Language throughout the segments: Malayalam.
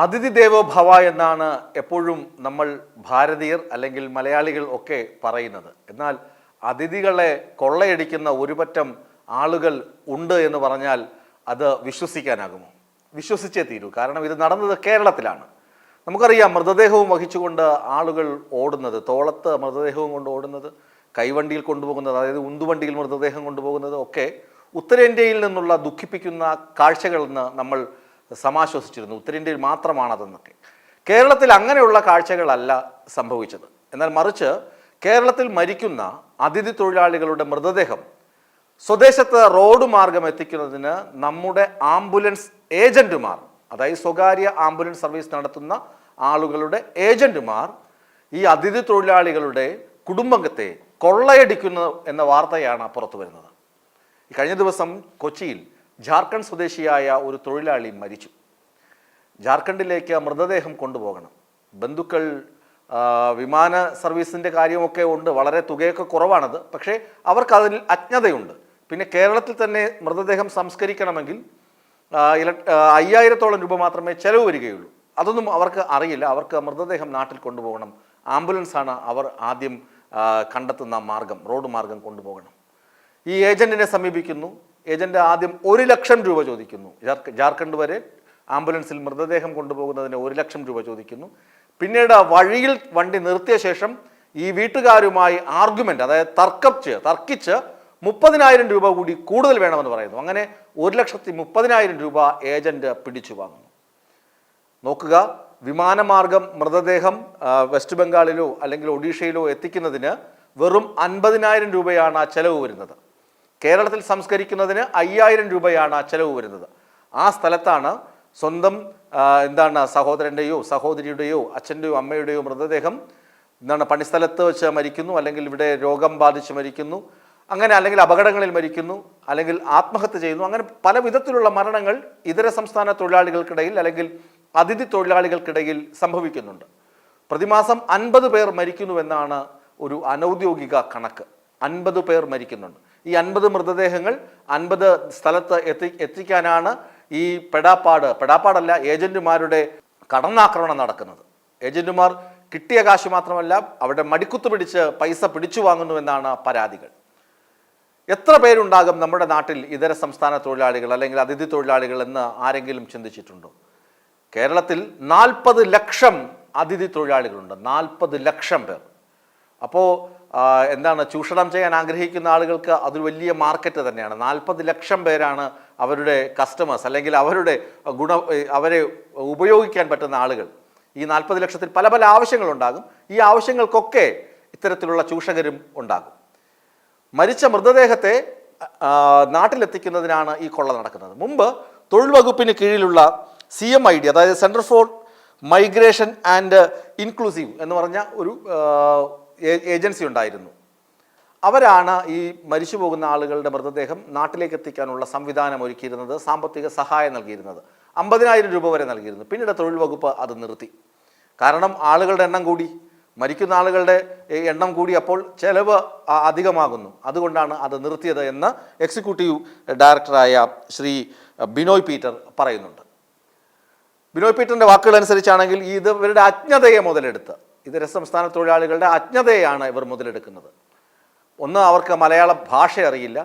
അതിഥി ദേവോ ഭവ എന്നാണ് എപ്പോഴും നമ്മൾ ഭാരതീയർ അല്ലെങ്കിൽ മലയാളികൾ ഒക്കെ പറയുന്നത്. എന്നാൽ അതിഥികളെ കൊള്ളയടിക്കുന്ന ഒരുപറ്റം ആളുകൾ ഉണ്ട് എന്ന് പറഞ്ഞാൽ അത് വിശ്വസിക്കാനാകുമോ? വിശ്വസിച്ചേ തീരൂ. കാരണം ഇത് നടന്നത് കേരളത്തിലാണ്. നമുക്കറിയാം, മൃതദേഹവും വഹിച്ചുകൊണ്ട് ആളുകൾ ഓടുന്നത്, തോളത്ത് മൃതദേഹവും കൊണ്ട് ഓടുന്നത്, കൈവണ്ടിയിൽ കൊണ്ടുപോകുന്നത്, അതായത് ഉന്തുവണ്ടിയിൽ മൃതദേഹം കൊണ്ടുപോകുന്നത് ഒക്കെ ഉത്തരേന്ത്യയിൽ നിന്നുള്ള ദുഃഖിപ്പിക്കുന്ന കാഴ്ചകളെന്ന് നമ്മൾ സമാശ്വസിച്ചിരുന്നു. ഉത്തരേന്ത്യയിൽ മാത്രമാണതെന്നൊക്കെ. കേരളത്തിൽ അങ്ങനെയുള്ള കാഴ്ചകളല്ല സംഭവിച്ചത്. എന്നാൽ മറിച്ച് കേരളത്തിൽ മരിക്കുന്ന അതിഥി തൊഴിലാളികളുടെ മൃതദേഹം സ്വദേശത്ത് റോഡ് മാർഗം എത്തിക്കുന്നതിന് നമ്മുടെ ആംബുലൻസ് ഏജന്റുമാർ, അതായത് സ്വകാര്യ ആംബുലൻസ് സർവീസ് നടത്തുന്ന ആളുകളുടെ ഏജന്റുമാർ ഈ അതിഥി തൊഴിലാളികളുടെ കുടുംബത്തെ കൊള്ളയടിക്കുന്നു എന്ന വാർത്തയാണ് പുറത്തു വരുന്നത്. കഴിഞ്ഞ ദിവസം കൊച്ചിയിൽ ജാർഖണ്ഡ് സ്വദേശിയായ ഒരു തൊഴിലാളി മരിച്ചു. ജാർഖണ്ഡിലേക്ക് മൃതദേഹം കൊണ്ടുപോകണം. ബന്ധുക്കൾ വിമാന സർവീസിൻ്റെ കാര്യമൊക്കെ ഉണ്ട്, വളരെ തുകയൊക്കെ കുറവാണത്. പക്ഷേ അവർക്ക് അതിൽ അജ്ഞതയുണ്ട്. പിന്നെ കേരളത്തിൽ തന്നെ മൃതദേഹം സംസ്കരിക്കണമെങ്കിൽ 5000-ഓളം രൂപ മാത്രമേ ചെലവ് വരികയുള്ളൂ. അതൊന്നും അവർക്ക് അറിയില്ല. അവർക്ക് മൃതദേഹം നാട്ടിൽ കൊണ്ടുപോകണം. ആംബുലൻസാണ് അവർ ആദ്യം കണ്ടെത്തുന്ന മാർഗം, റോഡ് മാർഗം കൊണ്ടുപോകണം. ഈ ഏജന്റിനെ സമീപിക്കുന്നു. ഏജന്റ് ആദ്യം 1 ലക്ഷം രൂപ ചോദിക്കുന്നു. ജാർഖണ്ഡ് വരെ ആംബുലൻസിൽ മൃതദേഹം കൊണ്ടുപോകുന്നതിന് 1 ലക്ഷം രൂപ ചോദിക്കുന്നു. പിന്നീട് വഴിയിൽ വണ്ടി നിർത്തിയ ശേഷം ഈ വീട്ടുകാരുമായി ആർഗ്യുമെന്റ്, അതായത് തർക്കിച്ച് 30,000 രൂപ കൂടി കൂടുതൽ വേണമെന്ന് പറയുന്നു. അങ്ങനെ 1,30,000 രൂപ ഏജന്റ് പിടിച്ചു വാങ്ങുന്നു. നോക്കുക, വിമാനമാർഗം മൃതദേഹം വെസ്റ്റ് ബംഗാളിലോ അല്ലെങ്കിൽ ഒഡീഷയിലോ എത്തിക്കുന്നതിന് വെറും 50,000 രൂപയാണ് ചെലവ് വരുന്നത്. കേരളത്തിൽ സംസ്കരിക്കുന്നതിന് 5,000 രൂപയാണ് ചെലവ് വരുന്നത്. ആ സ്ഥലത്താണ് സ്വന്തം സഹോദരൻ്റെയോ സഹോദരിയുടെയോ അച്ഛൻ്റെയോ അമ്മയുടെയോ മൃതദേഹം പണിസ്ഥലത്ത് വെച്ച് മരിക്കുന്നു, അല്ലെങ്കിൽ ഇവിടെ രോഗം ബാധിച്ച് മരിക്കുന്നു, അങ്ങനെ അല്ലെങ്കിൽ അപകടങ്ങളിൽ മരിക്കുന്നു, അല്ലെങ്കിൽ ആത്മഹത്യ ചെയ്യുന്നു. അങ്ങനെ പല വിധത്തിലുള്ള മരണങ്ങൾ ഇതര സംസ്ഥാന തൊഴിലാളികൾക്കിടയിൽ അല്ലെങ്കിൽ അതിഥി തൊഴിലാളികൾക്കിടയിൽ സംഭവിക്കുന്നുണ്ട്. പ്രതിമാസം 50 പേർ മരിക്കുന്നുവെന്നാണ് ഒരു അനൗദ്യോഗിക കണക്ക്. 50 പേർ മരിക്കുന്നുണ്ട്. ഈ 50 മൃതദേഹങ്ങൾ 50 സ്ഥലത്ത് എത്തിക്കാനാണ് ഈ പെടാപ്പാടല്ല ഏജന്റുമാരുടെ കടന്നാക്രമണം നടക്കുന്നത്. ഏജന്റുമാർ കിട്ടിയ കാശ് മാത്രമല്ല, അവിടെ മടിക്കുത്ത് പിടിച്ച് പൈസ പിടിച്ചു വാങ്ങുന്നുവെന്നാണ് പരാതികൾ. എത്ര പേരുണ്ടാകും നമ്മുടെ നാട്ടിൽ ഇതര സംസ്ഥാന തൊഴിലാളികൾ അല്ലെങ്കിൽ അതിഥി തൊഴിലാളികൾ എന്ന് ആരെങ്കിലും ചിന്തിച്ചിട്ടുണ്ടോ? കേരളത്തിൽ 40 ലക്ഷം അതിഥി തൊഴിലാളികളുണ്ട്. 40 ലക്ഷം പേർ. അപ്പോൾ ചൂഷണം ചെയ്യാൻ ആഗ്രഹിക്കുന്ന ആളുകൾക്ക് അതൊരു വലിയ മാർക്കറ്റ് തന്നെയാണ്. 40 ലക്ഷം പേരാണ് അവരുടെ കസ്റ്റമേഴ്സ്, അല്ലെങ്കിൽ അവരെ ഉപയോഗിക്കാൻ പറ്റുന്ന ആളുകൾ. ഈ 40 ലക്ഷത്തിൽ പല പല ആവശ്യങ്ങളുണ്ടാകും. ഈ ആവശ്യങ്ങൾക്കൊക്കെ ഇത്തരത്തിലുള്ള ചൂഷകരും ഉണ്ടാകും. മരിച്ച മൃതദേഹത്തെ നാട്ടിലെത്തിക്കുന്നതിനാണ് ഈ കൊള്ള നടക്കുന്നത്. മുമ്പ് തൊഴിൽ വകുപ്പിന് കീഴിലുള്ള CMID, അതായത് centre for migration and inclusive എന്ന് പറഞ്ഞ ഒരു ഏജൻസി ഉണ്ടായിരുന്നു. അവരാണ് ഈ മരിച്ചു പോകുന്ന ആളുകളുടെ മൃതദേഹം നാട്ടിലേക്ക് എത്തിക്കാനുള്ള സംവിധാനം ഒരുക്കിയിരുന്നത്, സാമ്പത്തിക സഹായം നൽകിയിരുന്നത്. 50,000 രൂപ വരെ നൽകിയിരുന്നു. പിന്നീട് തൊഴിൽ വകുപ്പ് അത് നിർത്തി. കാരണം ആളുകളുടെ എണ്ണം കൂടി, മരിക്കുന്ന ആളുകളുടെ എണ്ണം കൂടി, അപ്പോൾ ചെലവ് അധികമാകുന്നു. അതുകൊണ്ടാണ് അത് നിർത്തിയത് എന്ന് എക്സിക്യൂട്ടീവ് ഡയറക്ടറായ ശ്രീ ബിനോയ് പീറ്റർ പറയുന്നുണ്ട്. ബിനോയ് പീറ്ററിൻ്റെ വാക്കുകൾ അനുസരിച്ചാണെങ്കിൽ ഇവരുടെ അജ്ഞതയെ മുതലെടുത്ത്, ഇതര സംസ്ഥാന തൊഴിലാളികളുടെ അജ്ഞതയാണ് ഇവർ മുതലെടുക്കുന്നത്. ഒന്ന്, അവർക്ക് മലയാള ഭാഷ അറിയില്ല.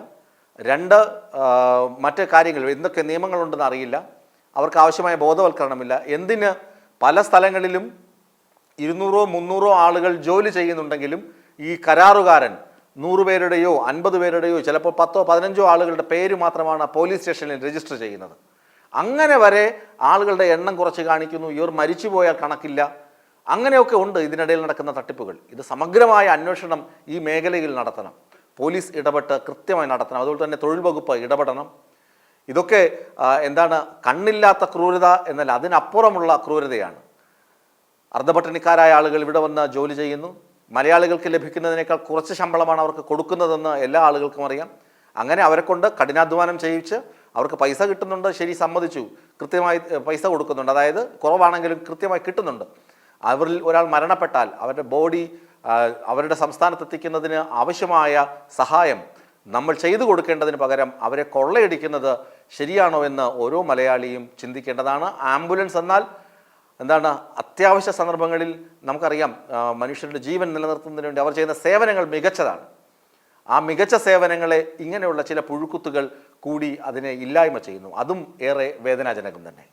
2, മറ്റ് കാര്യങ്ങൾ എന്തൊക്കെ നിയമങ്ങളുണ്ടെന്ന് അറിയില്ല. അവർക്ക് ആവശ്യമായ ബോധവൽക്കരണമില്ല. എന്തിന് പല സ്ഥലങ്ങളിലും 200-300 ആളുകൾ ജോലി ചെയ്യുന്നുണ്ടെങ്കിലും ഈ കരാറുകാരൻ 100 പേരുടെയോ 50 പേരുടെയോ ചിലപ്പോൾ 10-15 ആളുകളുടെ പേര് മാത്രമാണ് പോലീസ് സ്റ്റേഷനിൽ രജിസ്റ്റർ ചെയ്യുന്നത്. അങ്ങനെ വരെ ആളുകളുടെ എണ്ണം കുറച്ച് കാണിക്കുന്നു. ഇവർ മരിച്ചുപോയാൽ കണക്കില്ല. അങ്ങനെയൊക്കെ ഉണ്ട് ഇതിനിടയിൽ നടക്കുന്ന തട്ടിപ്പുകൾ. ഇത് സമഗ്രമായ അന്വേഷണം ഈ മേഖലയിൽ നടത്തണം. പോലീസ് ഇടപെട്ട് കൃത്യമായി നടത്തണം. അതുപോലെ തന്നെ തൊഴിൽ വകുപ്പ് ഇടപെടണം. ഇതൊക്കെ കണ്ണില്ലാത്ത ക്രൂരത എന്നല്ല, അതിനപ്പുറമുള്ള ക്രൂരതയാണ്. അർദ്ധപട്ടിണിക്കാരായ ആളുകൾ ഇവിടെ വന്ന് ജോലി ചെയ്യുന്നു. മലയാളികൾക്ക് ലഭിക്കുന്നതിനേക്കാൾ കുറച്ച് ശമ്പളമാണ് അവർക്ക് കൊടുക്കുന്നതെന്ന് എല്ലാ ആളുകൾക്കും അറിയാം. അങ്ങനെ അവരെ കൊണ്ട് കഠിനാധ്വാനം ചെയ്യിച്ച് അവർക്ക് പൈസ കിട്ടുന്നുണ്ട്, ശരി, സമ്മതിച്ചു, കൃത്യമായി പൈസ കൊടുക്കുന്നുണ്ട്, അതായത് കുറവാണെങ്കിലും കൃത്യമായി കിട്ടുന്നുണ്ട്. അവരിൽ ഒരാൾ മരണപ്പെട്ടാൽ അവരുടെ ബോഡി അവരുടെ സംസ്ഥാനത്തെത്തിക്കുന്നതിന് ആവശ്യമായ സഹായം നമ്മൾ ചെയ്തു കൊടുക്കേണ്ടതിന് പകരം അവരെ കൊള്ളയടിക്കുന്നത് ശരിയാണോ എന്ന് ഓരോ മലയാളിയും ചിന്തിക്കേണ്ടതാണ്. ആംബുലൻസ് എന്നാൽ എന്താണ് അത്യാവശ്യ സന്ദർഭങ്ങളിൽ നമുക്കറിയാം മനുഷ്യരുടെ ജീവൻ നിലനിർത്തുന്നതിന് വേണ്ടി അവർ ചെയ്യുന്ന സേവനങ്ങൾ മികച്ചതാണ്. ആ മികച്ച സേവനങ്ങളെ ഇങ്ങനെയുള്ള ചില പുഴുക്കുത്തുകൾ കൂടി അതിനെ ഇല്ലായ്മ ചെയ്യുന്നു. അതും ഏറെ വേദനാജനകം തന്നെ.